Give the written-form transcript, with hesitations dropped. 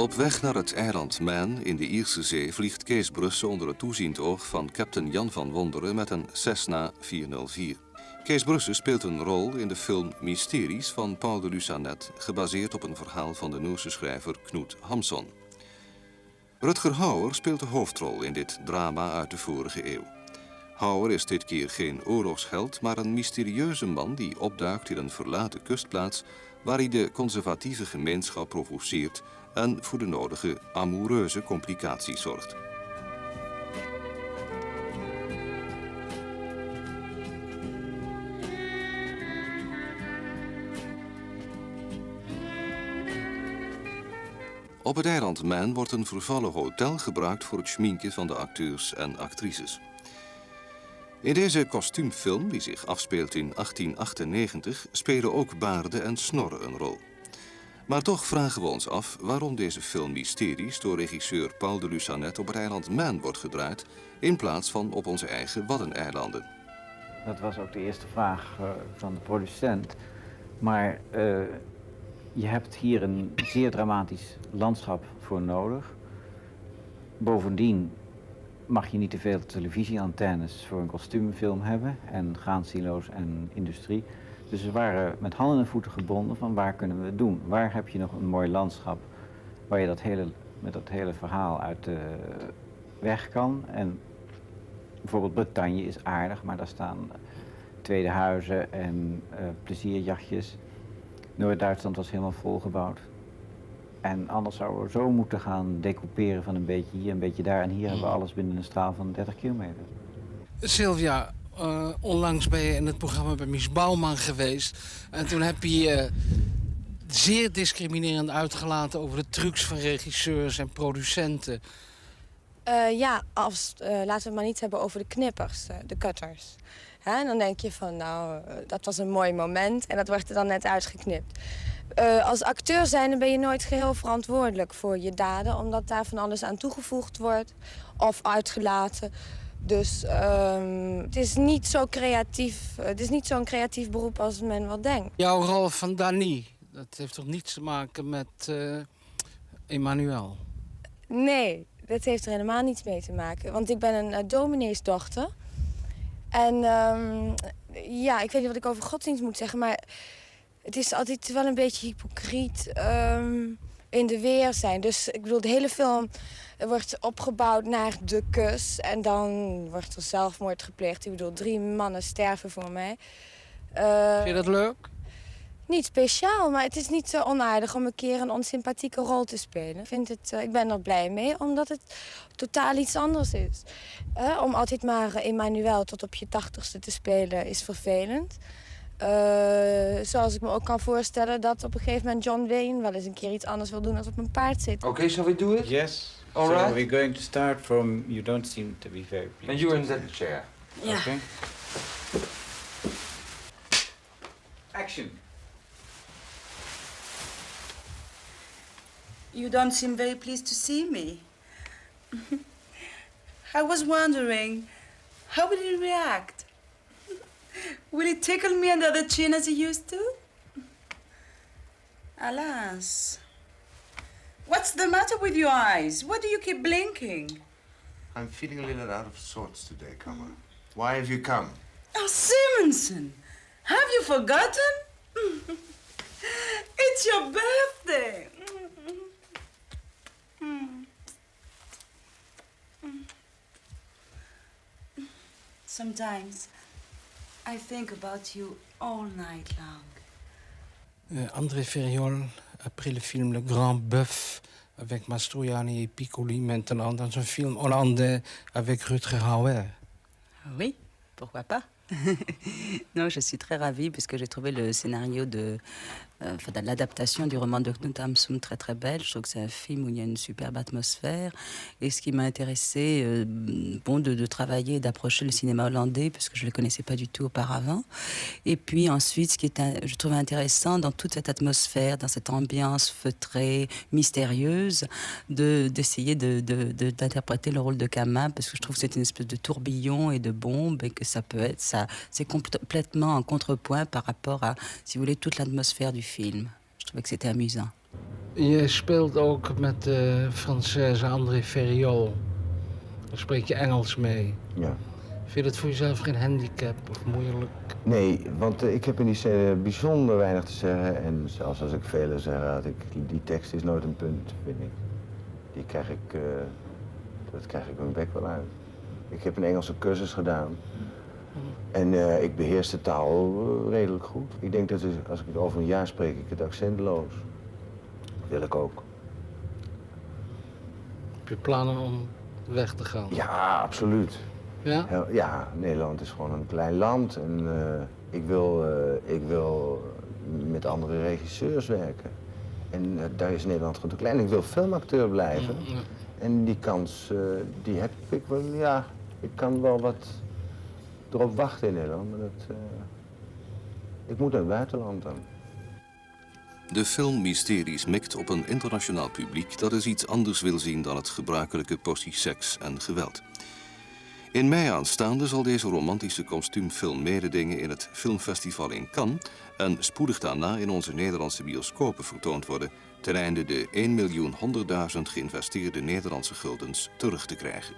Op weg naar het eiland Man in de Ierse Zee vliegt Kees Brussen onder het toeziend oog van captain Jan van Wonderen met een Cessna 404. Kees Brussen speelt een rol in de film Mysteries van Paul de Lucanet, gebaseerd op een verhaal van de Noorse schrijver Knut Hamsun. Rutger Hauer speelt de hoofdrol in dit drama uit de vorige eeuw. Hauer is dit keer geen oorlogsheld, maar een mysterieuze man die opduikt in een verlaten kustplaats waar hij de conservatieve gemeenschap provoceert en voor de nodige amoureuze complicaties zorgt. Op het eiland Man wordt een vervallen hotel gebruikt voor het schminken van de acteurs en actrices. In deze kostuumfilm, die zich afspeelt in 1898, spelen ook baarden en snorren een rol. Maar toch vragen we ons af waarom deze film Mysteries door regisseur Paul de Lucanet op het eiland Man wordt gedraaid in plaats van op onze eigen Waddeneilanden. Dat was ook de eerste vraag van de producent. Maar je hebt hier een zeer dramatisch landschap voor nodig. Bovendien mag je niet te veel televisieantennes voor een kostuumfilm hebben en graansilo's en industrie. Dus we waren met handen en voeten gebonden van waar kunnen we het doen? Waar heb je nog een mooi landschap waar je met dat hele verhaal uit de weg kan? En bijvoorbeeld Bretagne is aardig, maar daar staan tweede huizen en plezierjachtjes. Noord-Duitsland was helemaal volgebouwd. En anders zouden we zo moeten gaan decouperen van een beetje hier, een beetje daar. En hier hebben we alles binnen een straal van 30 kilometer. Sylvia, onlangs ben je in het programma bij Mies Bouwman geweest. En toen heb je je zeer discriminerend uitgelaten over de trucs van regisseurs en producenten. Laten we het maar niet hebben over de knippers, de cutters. En dan denk je van, nou, dat was een mooi moment en dat wordt er dan net uitgeknipt. Als acteur zijnde ben je nooit geheel verantwoordelijk voor je daden, omdat daar van alles aan toegevoegd wordt of uitgelaten. Dus het is niet zo creatief. Het is niet zo'n creatief beroep als men wel denkt. Jouw rol van Dani, dat heeft toch niets te maken met Emmanuel? Nee, dat heeft er helemaal niets mee te maken. Want ik ben een domineesdochter. En ik weet niet wat ik over godsdienst moet zeggen, maar het is altijd wel een beetje hypocriet in de weer zijn. Dus ik bedoel, de hele film wordt opgebouwd naar de kus en dan wordt er zelfmoord gepleegd. Ik bedoel, 3 mannen sterven voor mij. Vind je dat leuk? Niet speciaal, maar het is niet zo onaardig om een keer een onsympathieke rol te spelen. Ik ben er blij mee, omdat het totaal iets anders is. Om altijd maar Emmanuel tot op je 80ste te spelen is vervelend. Zoals ik me ook kan voorstellen dat op een gegeven moment John Wayne wel eens een keer iets anders wil doen dan op een paard zitten. Okay, shall we do it? Yes. All So right. we're going to start from you don't seem to be very pleased. And you're in that chair. Ja. Okay. Action. You don't seem very pleased to see me. I was wondering, how will he react? Will he tickle me under the chin as he used to? Alas. What's the matter with your eyes? Why do you keep blinking? I'm feeling a little out of sorts today, Kammer. Why have you come? Oh, Simonson, have you forgotten? It's your birthday. Sometimes I think about you all night long. André Ferriol, après le film Le Grand Bœuf avec Mastroianni et Piccoli, maintenant dans un film hollandais avec Rutger Hauer. Oui, pourquoi pas. Non, je suis très ravie puisque j'ai trouvé le scénario de l'adaptation du roman de Knut Hamsun très très belle. Je trouve que c'est un film où il y a une superbe atmosphère. Et ce qui m'a intéressé, de travailler et d'approcher le cinéma hollandais, puisque je ne le connaissais pas du tout auparavant. Et puis ensuite, ce qui est, je trouvais intéressant dans toute cette atmosphère, dans cette ambiance feutrée, mystérieuse, d'essayer d'interpréter le rôle de Kama, parce que je trouve que c'est une espèce de tourbillon et de bombe, et que ça peut être, c'est complètement en contrepoint par rapport à, si vous voulez, toute l'atmosphère du film. Je trouvais que c'était amusant. Je speelt ook met de Française André Ferriol. Dan spreek je Engels mee. Ja. Vind je dat voor jezelf geen handicap of moeilijk? Nee, want ik heb in die scène bijzonder weinig te zeggen. En zelfs als ik velen zeg, die tekst is nooit een punt, vind ik. Die krijg ik, dat krijg ik mijn bek wel uit. Ik heb een Engelse cursus gedaan. En ik beheers de taal redelijk goed. Ik denk dat als ik het over een jaar spreek, ik het accentloos. Wil ik ook. Heb je plannen om weg te gaan? Ja, absoluut. Ja? Ja, Nederland is gewoon een klein land. En ik wil met andere regisseurs werken. En daar is Nederland gewoon te klein. Ik wil filmacteur blijven. Ja. En die kans, die heb ik wel, ja. Ik kan wel wat erop wachten in Nederland, maar ik moet naar het buitenland dan. De film Mysteries mikt op een internationaal publiek dat eens iets anders wil zien dan het gebruikelijke portie seks en geweld. In mei aanstaande zal deze romantische kostuumfilm mededingen in het filmfestival in Cannes en spoedig daarna in onze Nederlandse bioscopen vertoond worden ten einde de 1.100.000 geïnvesteerde Nederlandse guldens terug te krijgen.